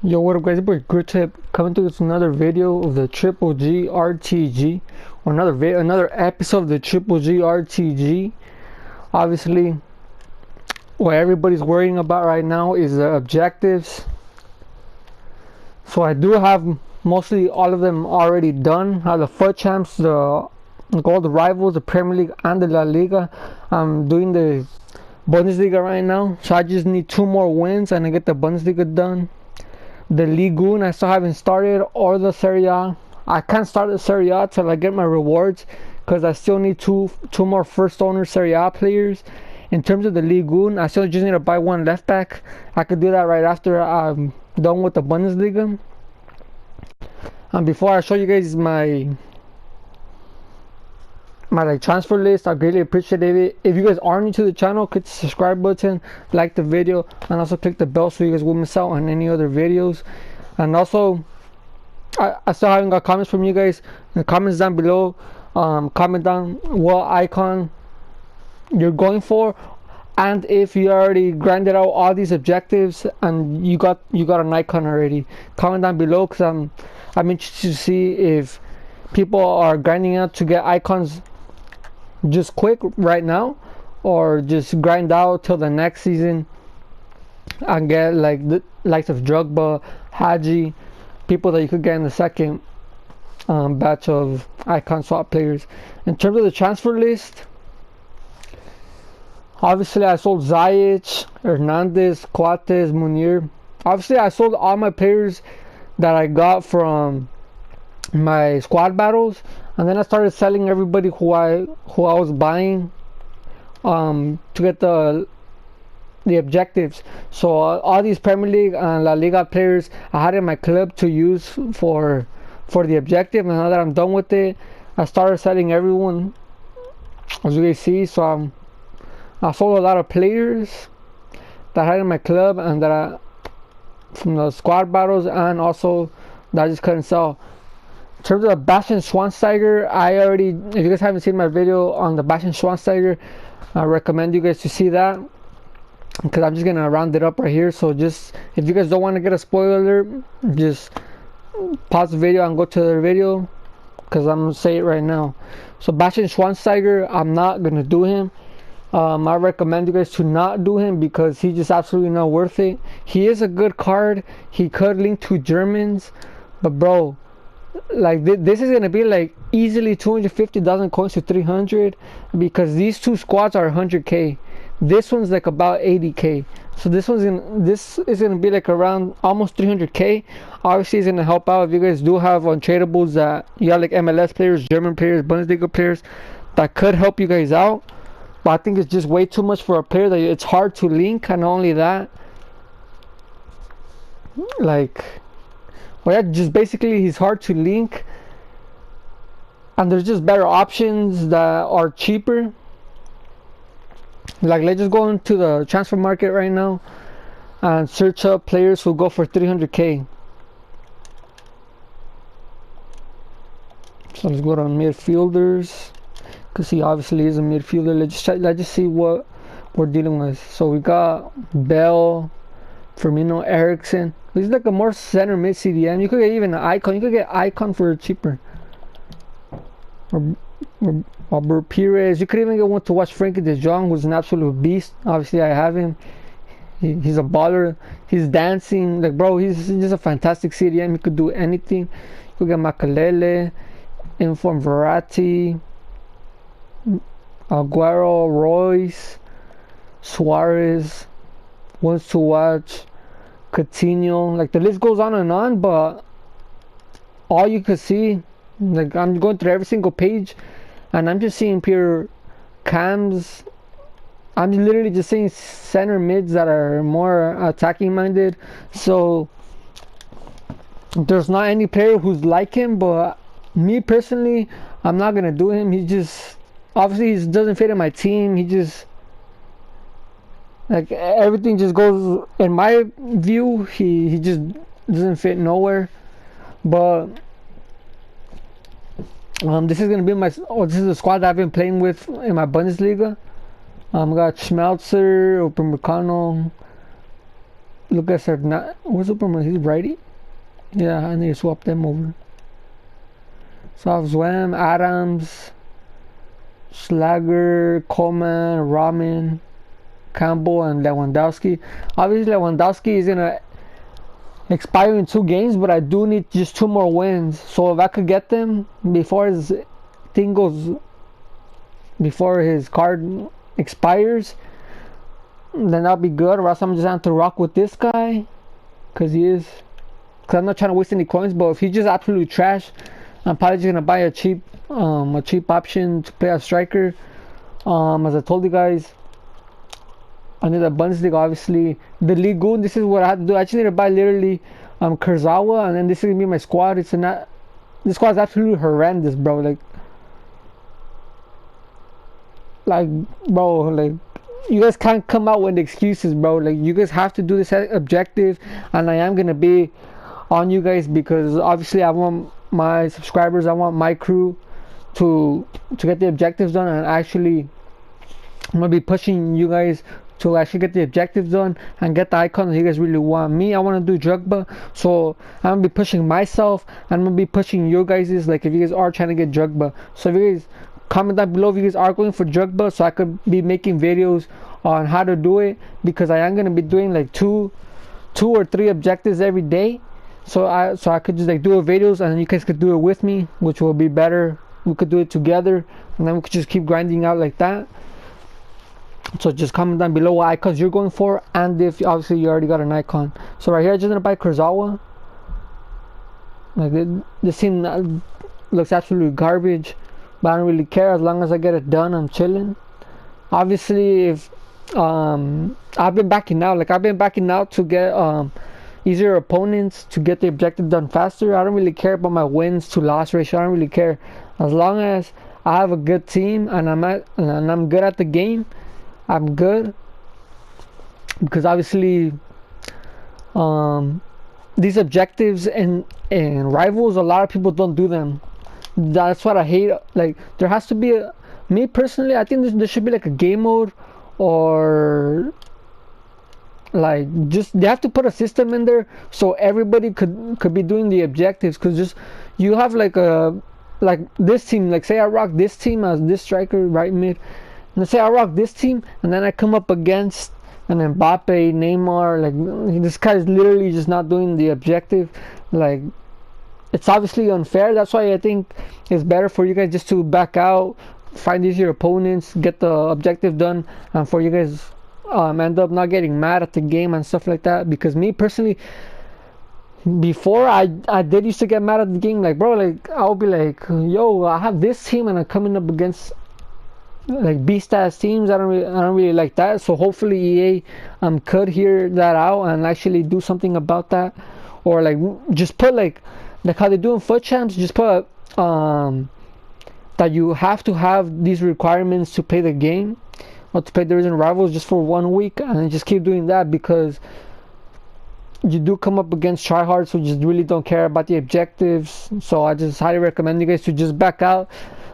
Yo, what up guys, it's your boy Grit Tip coming to this another video of the GGG RTG, or another episode of the GGG RTG. Obviously, what everybody's worrying about right now is the objectives. So I do have mostly all of them already done. I have the FUT Champs, the Gold Rivals, the Premier League, and the La Liga. I'm doing the Bundesliga right now, so I just need 2 more wins and I get the Bundesliga done. The Ligue 1 I still haven't started, or the Serie A. I can't start the Serie A till I get my rewards, because I still need two more first owner Serie A players. In terms of the Ligue 1, I still just need to buy 1 left back. I could do that right after I'm done with the Bundesliga. And before I show you guys my transfer list, I greatly appreciate it. If you guys are new to the channel, click the subscribe button, like the video, and also click the bell so you guys won't miss out on any other videos. And also, I still haven't got comments from you guys. In the comments down below, comment down what icon you're going for, and if you already grinded out all these objectives and you got an icon already. Comment down below, because I'm interested to see if people are grinding out to get icons just quick right now, or just grind out till the next season and get like the likes of Drogba, Haji, people that you could get in the second batch of icon swap players. In terms of the transfer list, obviously I sold Ziyech, Hernandez, Coates, Munir. Obviously I sold all my players that I got from my squad battles, and then I started selling everybody who I was buying to get the objectives. So all these Premier League and La Liga players I had in my club to use for the objective, and now that I'm done with it, I started selling everyone, as you guys see. So I sold a lot of players that I had in my club and that from the squad battles, and also that I just couldn't sell. In terms of the Bastian Schweinsteiger, if you guys haven't seen my video on the Bastian Schweinsteiger, I recommend you guys to see that, because I'm just gonna round it up right here. So just, if you guys don't want to get a spoiler alert, just pause the video and go to the video, because I'm gonna say it right now. So Bastian Schweinsteiger, I'm not gonna do him. I recommend you guys to not do him, because he's just absolutely not worth it. He is a good card, he could link to Germans, but bro, like this is gonna be like easily 250,000 coins to 300, because these 2 squads are 100k. This one's like about 80k. So this is gonna be like around almost 300k. Obviously, it's gonna help out if you guys do have untradables that you got, like MLS players, German players, Bundesliga players, that could help you guys out. But I think it's just way too much for a player that it's hard to link. And not only that, like, well, yeah, just basically he's hard to link, and there's just better options that are cheaper. Like, let's just go into the transfer market right now and search up players who go for 300k. So let's go to midfielders, because he obviously is a midfielder. Let's just see what we're dealing with. So we got Bell, Firmino, Ericsson. He's like a more center mid CDM. You could get even an icon. You could get icon for cheaper. Or Albert Pires. You could even get one to watch Frankie de Jong, who's an absolute beast. Obviously, I have him. He's a baller. He's dancing. Like, bro, he's just a fantastic CDM. He could do anything. You could get Makalele, Inform Verratti, Aguero, Royce, Suarez, ones to watch, Coutinho. Like, the list goes on, but all you could see, like, I'm going through every single page and I'm just seeing pure cams. I'm literally just seeing center mids that are more attacking minded. So there's not any player who's like him, but me personally, I'm not gonna do him. He just, obviously he doesn't fit in my team. He just, like, everything just goes, in my view, he just doesn't fit nowhere. But this is gonna be this is the squad that I've been playing with in my Bundesliga. Got Schmelzer, Upamecano, Lucas Hernandez. What's Superman? He's righty? Yeah, I need to swap them over. Soft Zwam, Adams, Slager, Coleman, Ramen, Campbell, and Lewandowski. Obviously, Lewandowski is gonna expire in 2 games, but I do need just 2 more wins. So if I could get them before his thing goes, before his card expires, then that'll be good. Or else I'm just going to rock with this guy, cause I'm not trying to waste any coins. But if he's just absolutely trash, I'm probably just gonna buy a cheap option to play a striker. As I told you guys, I need a Bundesliga, obviously. The League One, this is what I have to do. I just need to buy literally Kurzawa, and then this is gonna be my squad. This squad is absolutely horrendous, bro. Bro, you guys can't come out with excuses, bro. Like, you guys have to do this objective, and I am gonna be on you guys, because obviously I want my subscribers, I want my crew to get the objectives done, and actually I'm gonna be pushing you guys to actually get the objectives done and get the icons you guys really want. Me, I want to do Drogba, so I'm gonna be pushing myself, and I'm gonna be pushing you guys, like, if you guys are trying to get Drogba. So if you guys comment down below if you guys are going for Drogba, so I could be making videos on how to do it, because I am gonna be doing like two or three objectives every day. So I could just like do videos, and you guys could do it with me, which will be better. We could do it together, and then we could just keep grinding out like that. So just comment down below what icons you're going for, and if obviously you already got an icon. So right here, I'm just gonna buy Kurzawa. Like, this team looks absolutely garbage, but I don't really care. As long as I get it done, I'm chilling. Obviously, if I've been backing out. Like, I've been backing out to get easier opponents, to get the objective done faster. I don't really care about my wins to loss ratio. I don't really care. As long as I have a good team and I'm good at the game, I'm good. Because obviously, these objectives and rivals, a lot of people don't do them. That's what I hate. Like, there has to be me personally, I think there should be like a game mode, or like, just they have to put a system in there so everybody could be doing the objectives. Because just you have like this team, like say I rock this team as this striker right mid, and let's say I rock this team, and then I come up against an Mbappe, Neymar, like, this guy is literally just not doing the objective. Like, it's obviously unfair. That's why I think it's better for you guys just to back out, find easier opponents, get the objective done, and for you guys end up not getting mad at the game and stuff like that. Because me personally, before I did used to get mad at the game. Like, bro, like, I'll be like, yo, I have this team and I'm coming up against like beast ass teams. I don't really like that. So hopefully EA could hear that out and actually do something about that, or like just put like how they do in foot champs, just put that you have to have these requirements to play the game, or to play the Resident Rivals, just for 1 week, and just keep doing that. Because you do come up against tryhards who just really don't care about the objectives. So I just highly recommend you guys to just back out.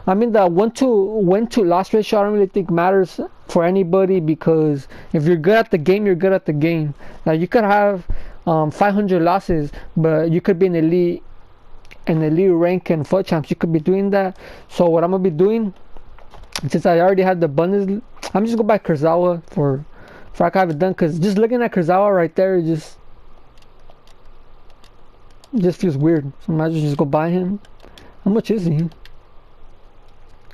I mean, the win to loss ratio I don't really think matters for anybody, because if you're good at the game, you're good at the game. Like, you could have 500 losses, but you could be in elite rank and foot champs. You could be doing that. So what I'm gonna be doing, since I already had the Bundesliga, I'm just gonna buy Kurzawa for I have it done. Because just looking at Kurzawa right there, just feels weird. So I might just go buy him. How much is he?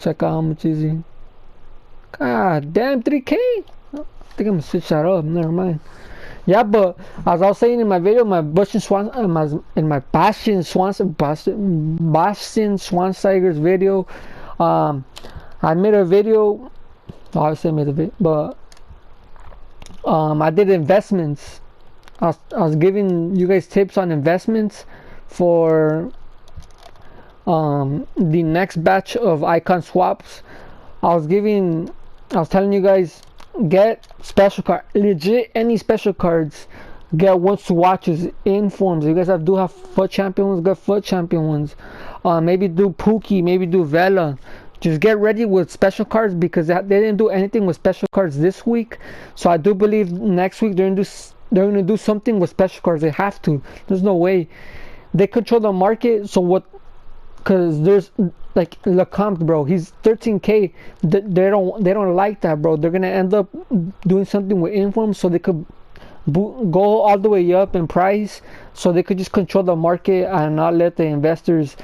Check out how much is he. God damn, 3K. I think I'm gonna switch that up. Never mind. Yeah, but as I was saying in my video, my Boston Schweinsteiger's video, I made a video. Obviously, I made a video, but I did investments. I was giving you guys tips on investments for the next batch of icon swaps. I was telling you guys, get special card, legit any special cards. Get ones to watches, informs. You guys do have foot champion ones, get foot champion ones. Maybe do Pookie, maybe do Vela. Just get ready with special cards, because they didn't do anything with special cards this week. So I do believe next week they're gonna do they're gonna do something with special cards. They have to. There's no way. They control the market. So what? Because there's like Lecomte, bro. He's 13K. They don't like that, bro. They're gonna end up doing something with informs so they could go all the way up in price, so they could just control the market and not let the investors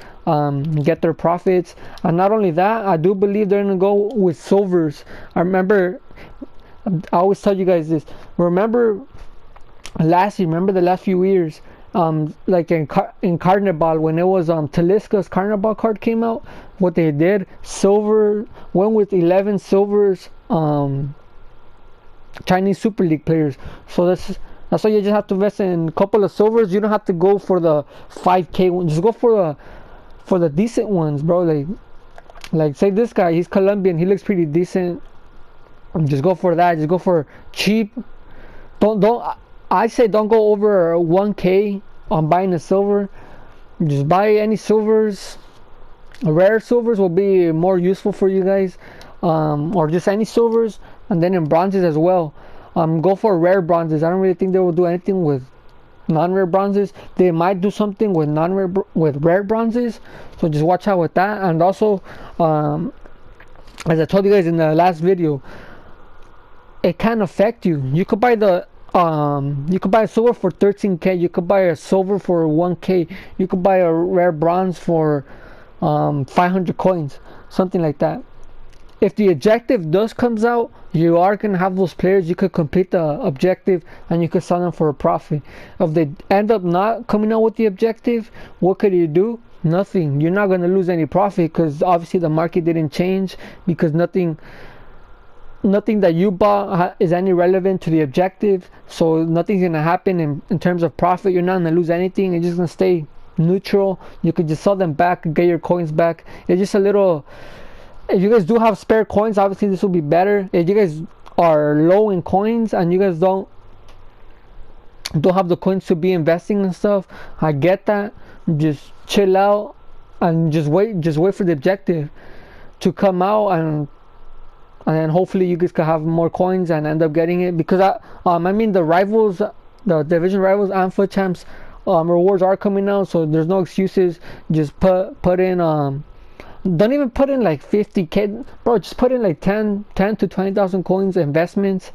get their profits. And not only that, I do believe they're gonna go with silvers. I always tell you guys this. Remember last year? Remember the last few years? Like in Carnival, when it was Talisca's Carnival card came out, what they did, silver went with 11 silvers, Chinese Super League players. So that's why you just have to invest in a couple of silvers. You don't have to go for the 5K one. Just go for the decent ones, bro. Like say this guy, he's Colombian, he looks pretty decent. Just go for that. Just go for cheap. I say don't go over 1K on buying a silver. Just buy any silvers. Rare silvers will be more useful for you guys, or just any silvers. And then in bronzes as well, go for rare bronzes. I don't really think they will do anything with non-rare bronzes. They might do something with rare bronzes, so just watch out with that. And also, as I told you guys in the last video, it can affect you. You could buy a silver for 13K. You could buy a silver for 1K. You could buy a rare bronze for 500 coins, something like that. If the objective does comes out, you are gonna have those players. You could complete the objective and you could sell them for a profit. If they end up not coming out with the objective, what could you do? Nothing. You're not gonna lose any profit, because obviously the market didn't change, because nothing that you bought is any relevant to the objective. So nothing's gonna happen in terms of profit. You're not gonna lose anything. It's just gonna stay neutral. You could just sell them back and get your coins back. It's just a little. If you guys do have spare coins, obviously this will be better. If you guys are low in coins and you guys don't have the coins to be investing and stuff, I get that. Just chill out and just wait for the objective to come out, and then hopefully you guys can have more coins and end up getting it. Because I mean the rivals, the division rivals and foot champs rewards are coming out, so there's no excuses. Just put in don't even put in like 50K, bro. Just put in like 10 to 20,000 coins investments.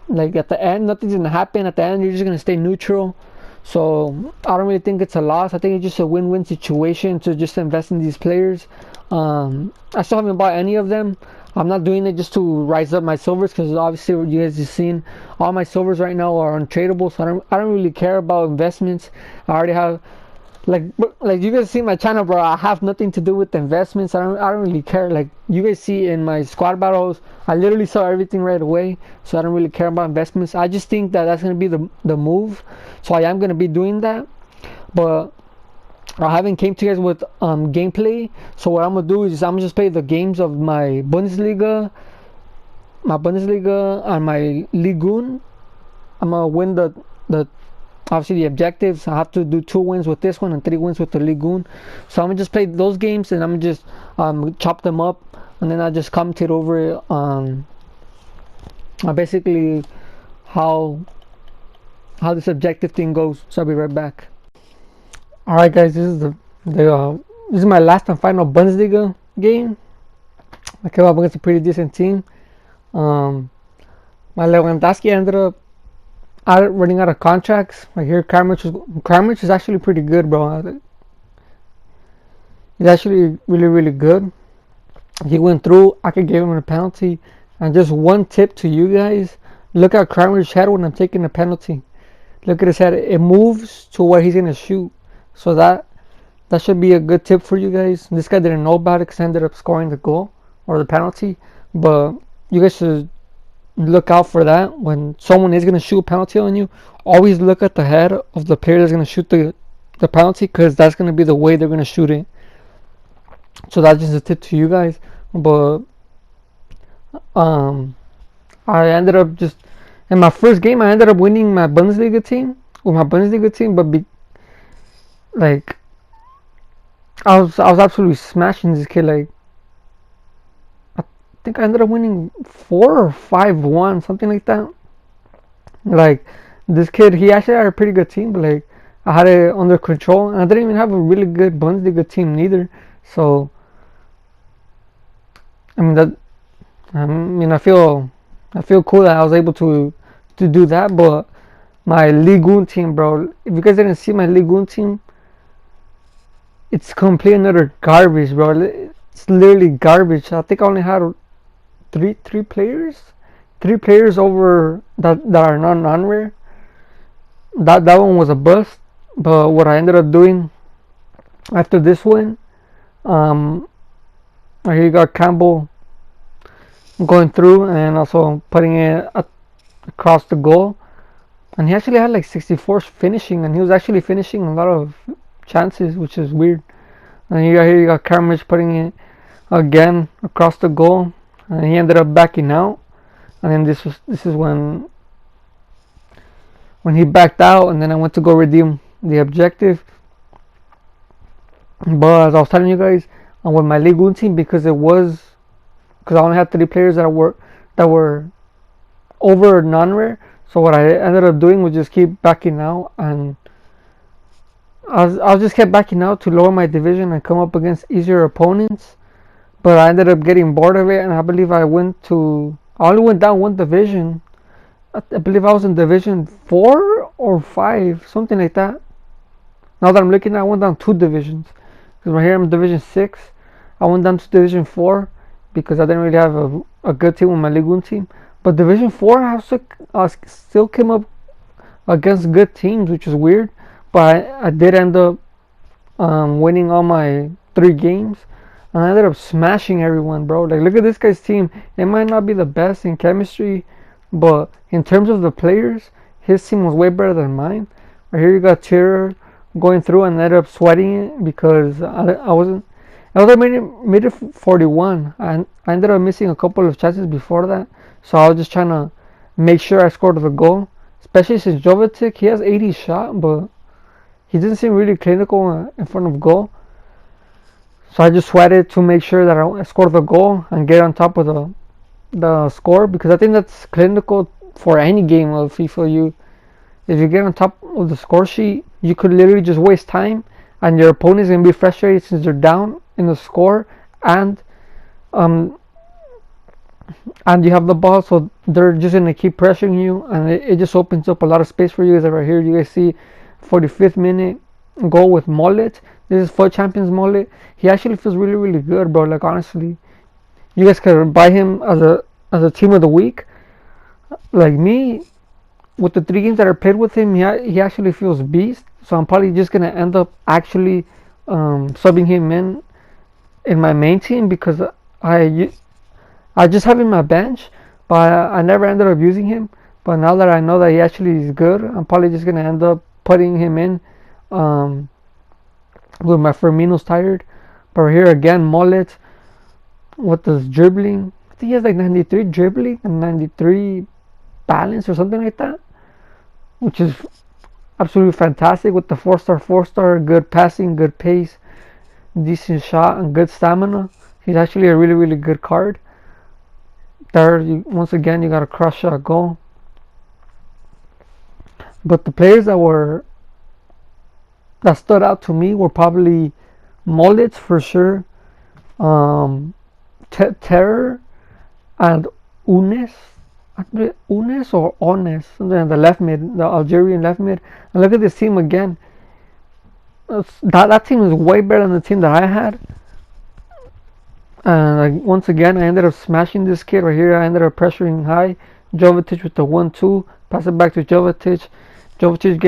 Like at the end, nothing's gonna happen. At the end, you're just gonna stay neutral. So I don't really think it's a loss. I think it's just a win-win situation to just invest in these players. I still haven't bought any of them. I'm not doing it just to rise up my silvers, because obviously you guys have seen all my silvers right now are untradeable. So I don't really care about investments. I already have. Like you guys see my channel, bro. I have nothing to do with the investments. I don't really care. Like you guys see in my squad battles, I literally saw everything right away. So I don't really care about investments. I just think that that's gonna be the move. So I am gonna be doing that. But I haven't came to you guys with gameplay. So what I'm gonna do is I'm gonna just play the games of my Bundesliga and my Ligun. I'm gonna win the obviously the objectives. I have to do 2 wins with this one and 3 wins with the Ligun. So I'm gonna just play those games, and I'm gonna just chop them up, and then I just commentate over it basically how this objective thing goes. So I'll be right back. Alright guys, this is my last and final Bundesliga game. I came up against a pretty decent team. My Lewandowski ended up running out of contracts. Like here, Kramaric is actually pretty good, bro. He's actually really, really good. He went through. I could give him a penalty. And just one tip to you guys: look at Kramaric's head when I'm taking a penalty. Look at his head; it moves to where he's gonna shoot. So that should be a good tip for you guys. This guy didn't know about it because he ended up scoring the goal or the penalty. But you guys should look out for that. When someone is going to shoot a penalty on you, always look at the head of the player that's going to shoot the penalty, because that's going to be the way they're going to shoot it. So that's just a tip to you guys. But I ended up just in my first game, I ended up winning my Bundesliga team but like I was absolutely smashing this kid. Like I think I ended up winning 4 or 5-1, something like that. Like this kid, he actually had a pretty good team, but like I had it under control, and I didn't even have a really good Bundesliga team neither. So I mean that I feel cool that I was able to do that. But my Ligue 1 team, bro, if you guys didn't see my Ligue 1 team, it's complete another garbage, bro. It's literally garbage. I think I only had three players over that are non-rare. That one was a bust. But what I ended up doing after this win, right here you got Campbell going through and also putting it across the goal. And he actually had like 64 finishing, and he was actually finishing a lot of chances, which is weird. And here you got Kramaric putting it again across the goal, and he ended up backing out. And then this is when he backed out, and then I went to go redeem the objective. But as I was telling you guys, with my Ligue 1 team, because I only had 3 players that were over non-rare. So what I ended up doing was just keep backing out, and I just kept backing out to lower my division and come up against easier opponents. But I ended up getting bored of it, and I believe I only went down one division. I believe I was in division 4 or 5, something like that. Now that I'm looking at it, I went down 2 divisions. Because right here I'm in division 6. I went down to division 4 because I didn't really have a good team with my Ligue 1 team. But division 4, I still came up against good teams, which is weird. But I did end up winning all my 3 games. And I ended up smashing everyone, bro. Like, look at this guy's team. It might not be the best in chemistry, but in terms of the players, his team was way better than mine. Right here you got Tyr going through and ended up sweating it because I wasn't. I was made it 41. I ended up missing a couple of chances before that. So I was just trying to make sure I scored the goal. Especially since Jovetic, he has 80 shot, but he doesn't seem really clinical in front of goal. So I just sweated to make sure that I scored the goal and get on top of the score, because I think that's clinical for any game of FIFA. If you get on top of the score sheet, you could literally just waste time, and your opponent is gonna be frustrated since they're down in the score, and you have the ball, so they're just gonna keep pressuring you, and it just opens up a lot of space for you. Guys, right here you guys see 45th minute goal with Mullet. This is FUT Champions Mullet. He actually feels really, really good, bro. Like, honestly, you guys could buy him as a team of the week. Like me, with the 3 games that I played with him, he actually feels beast. So I'm probably just gonna end up actually subbing him in my main team, because I just have him on my bench, but I never ended up using him. But now that I know that he actually is good, I'm probably just gonna end up putting him in with my Firmino's tired. But here again, Mullet with this dribbling. I think he has like 93 dribbling and 93 balance or something like that, which is absolutely fantastic. With the 4-star, good passing, good pace, decent shot, and good stamina. He's actually a really, really good card. There, once again, you got a cross shot goal. But the players that stood out to me were probably Mullets for sure, Terror, and Unes or Ones, the left mid, the Algerian left mid. And look at this team again. That team is way better than the team that I had. And once again, I ended up smashing this kid right here. I ended up pressuring high. Jovetic with the 1-2, pass it back to Jovetic. Jovetic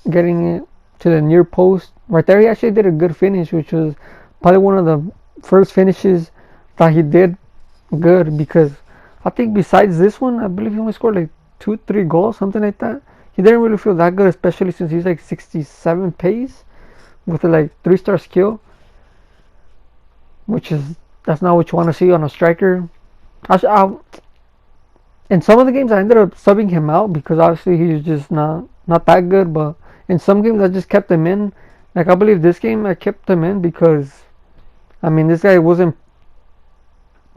getting it to the near post. Right there, he actually did a good finish, which was probably one of the first finishes that he did good, because I think besides this one, I believe he only scored like 2-3 goals, something like that. He didn't really feel that good, especially since he's like 67 pace with a like 3-star skill, that's not what you want to see on a striker. In some of the games I ended up subbing him out because obviously he's just not that good, but in some games I just kept him in. Like, I believe this game I kept him in because, I mean, this guy wasn't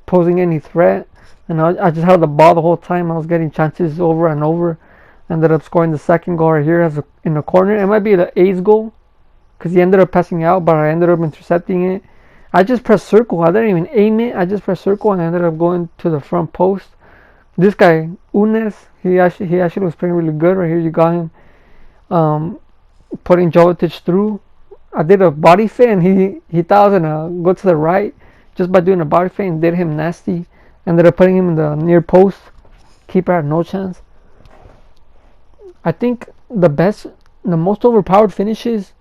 posing any threat, and I just had the ball the whole time. I was getting chances over and over, Ended up scoring the second goal right here in the corner. It might be the ace goal because he ended up passing out, but I ended up intercepting it. I just pressed circle. I didn't even aim it. I just pressed circle and I ended up going to the front post. This guy, Unes, he actually was playing really good right here. You got him putting Jovetic through. I did a body feint and he thought I was gonna go to the right just by doing a body feint and did him nasty. Ended up putting him in the near post. Keeper had no chance. I think the most overpowered finishes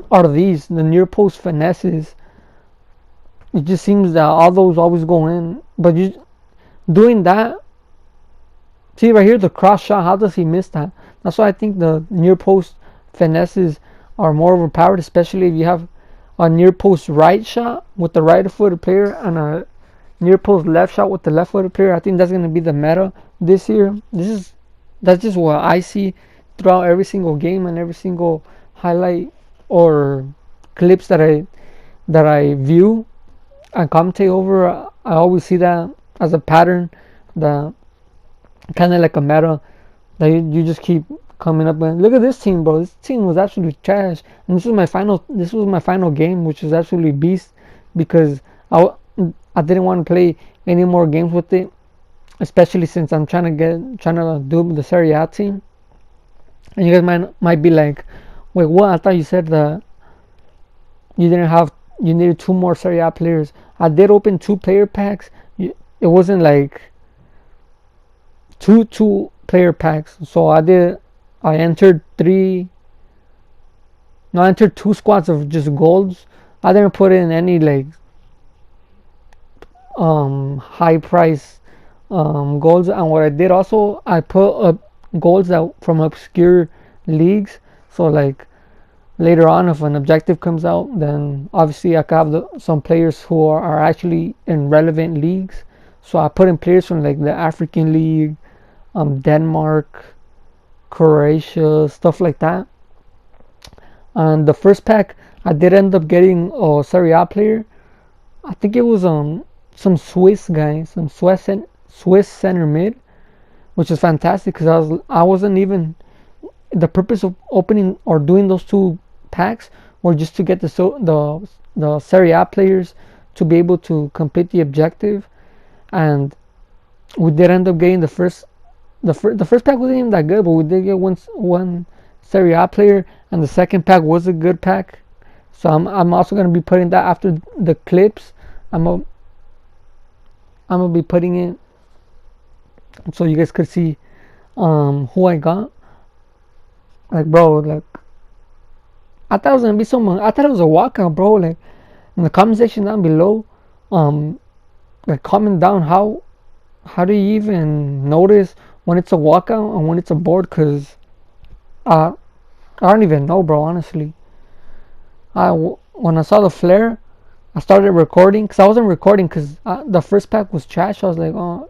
are these, the near post finesses. It just seems that all those always go in. But you doing that, see right here, the cross shot, how does he miss that? That's why I think the near post finesses are more overpowered, especially if you have a near post right shot with the right footed player and a near post left shot with the left footed player. I think that's going to be the meta this year. That's just what I see throughout every single game and every single highlight or clips that I view and commentate over. I always see that as a pattern, that kind of like a meta that you just keep coming up with. Look at this team, bro. This team was absolutely trash, and this was my final game, which was absolutely beast because I didn't want to play any more games with it, especially since I'm trying to do the Serie A team. And you guys might be like, wait, what? I thought you said that you needed 2 more Serie A players. I did open 2 player packs. It wasn't like two player packs. So I entered 2 squads of just golds. I didn't put in any like high price golds. And what I did also, I put up golds out from obscure leagues. So like later on, if an objective comes out, then obviously I could have some players who are actually in relevant leagues. So I put in players from like the African League, Denmark, Croatia, stuff like that. And the first pack, I did end up getting a Serie A player. I think it was some Swiss guy, some Swiss center mid, which is fantastic because I wasn't even, the purpose of opening or doing those 2 packs were just to get the Serie A players to be able to complete the objective. And we did end up getting the first pack wasn't even that good, but we did get one Serie A player, and the second pack was a good pack. So I'm also gonna be putting that after the clips. I'm gonna be putting it so you guys could see who I got. Like, bro, like I thought it was gonna be someone. I thought it was a walkout, bro. Like in the comment section down below, like comment down how do you even notice when it's a walkout and when it's a board? Cause I don't even know, bro. Honestly, when I saw the flare, I started recording because I wasn't recording because the first pack was trash. I was like, oh,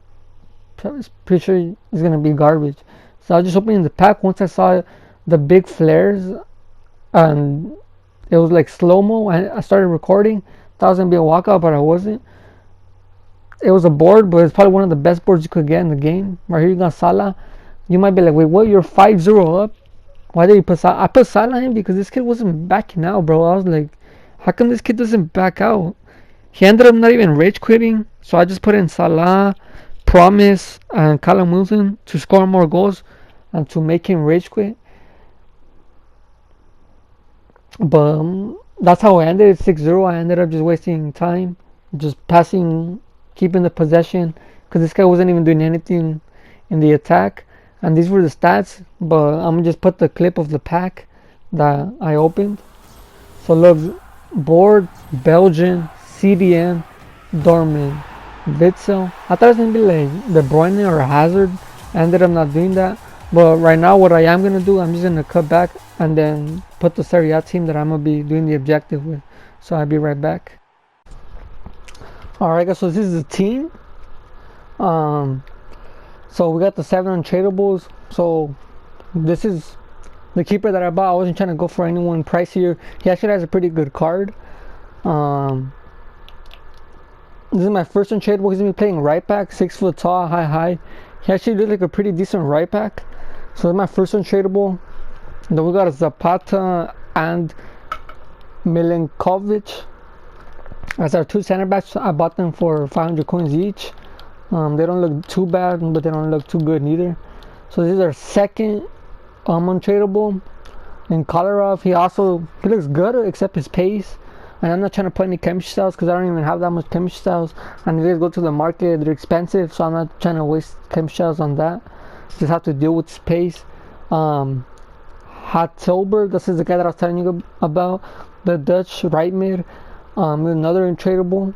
pretty sure it's gonna be garbage. So I was just opening the pack. Once I saw the big flares and it was like slow-mo, I started recording. Thought it was gonna be a walkout, but I wasn't. It was a board, but it's probably one of the best boards you could get in the game. Right here you got Salah. You might be like, wait, what? You're 5-0 up? Why did you put Salah? I put Salah in because this kid wasn't backing out, bro. I was like, how come this kid doesn't back out? He ended up not even rage quitting, so I just put in Salah, Promise, and Callum Wilson to score more goals and to make him rage quit. But that's how I ended it, 6-0. I ended up just wasting time, just passing, keeping the possession, because this guy wasn't even doing anything in the attack. And these were the stats, but I'm gonna just put the clip of the pack that I opened. So look, board, Belgian, CDM, Dortmund, Witzel. I thought it was gonna be like De Bruyne or Hazard. I ended up not doing that. But right now, what I am gonna do, I'm just gonna cut back and then put the Serie A team that I'm gonna be doing the objective with. So I'll be right back. Alright guys, so this is the team. So we got the 7 untradables. So this is the keeper that I bought. I wasn't trying to go for anyone pricier. He actually has a pretty good card. This is my first untradable. He's gonna be playing right back, 6 foot tall, high. He actually did like a pretty decent right back. So that's my first untradeable. Then we got a Zapata and Milinkovic. As our two center backs, I bought them for 500 coins each. They don't look too bad, but they don't look too good neither. So this is our second untradeable. And Kolarov, he looks good except his pace. And I'm not trying to put any chemistry styles because I don't even have that much chemistry styles. And if you guys go to the market, they're expensive, so I'm not trying to waste chemistry styles on that. Just have to deal with his pace. Hatzelberg, this is the guy that I was telling you about, the Dutch right mid. Another untradeable.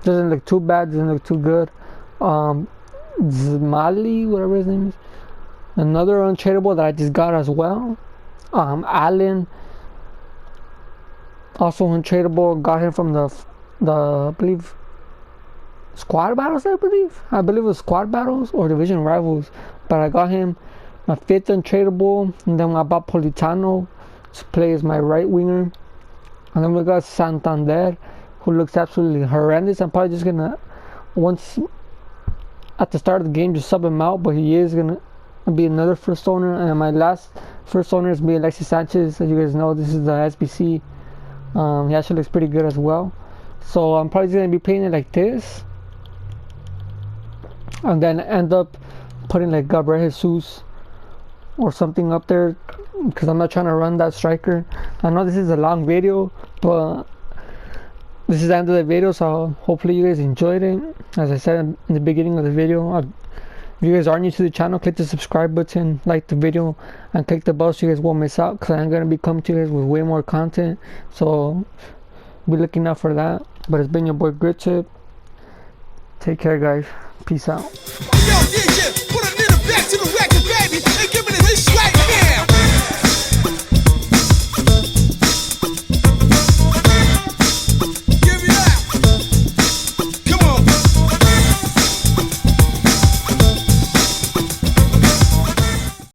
Doesn't look too bad, doesn't look too good. Zmali, whatever his name is. Another untradeable that I just got as well. Allen, also untradeable. Got him from the I believe squad battles. I believe it was squad battles or division rivals. But I got him my fifth untradeable, and then I bought Politano to play as my right winger. And then we got Santander, who looks absolutely horrendous. I'm probably just gonna once at the start of the game just sub him out, but he is gonna be another first owner. And my last first owner is me, Alexis Sanchez. As you guys know, this is the SBC. He actually looks pretty good as well. So I'm probably just gonna be playing it like this, and then end up putting like Gabriel Jesus or something up there, because I'm not trying to run that striker. I know this is a long video, but this is the end of the video, so hopefully you guys enjoyed it. As I said in the beginning of the video, if you guys are new to the channel, click the subscribe button, like the video, and click the bell so you guys won't miss out, because I'm going to be coming to you guys with way more content, so be looking out for that. But it's been your boy Grit Tip. Take care, guys. Peace out.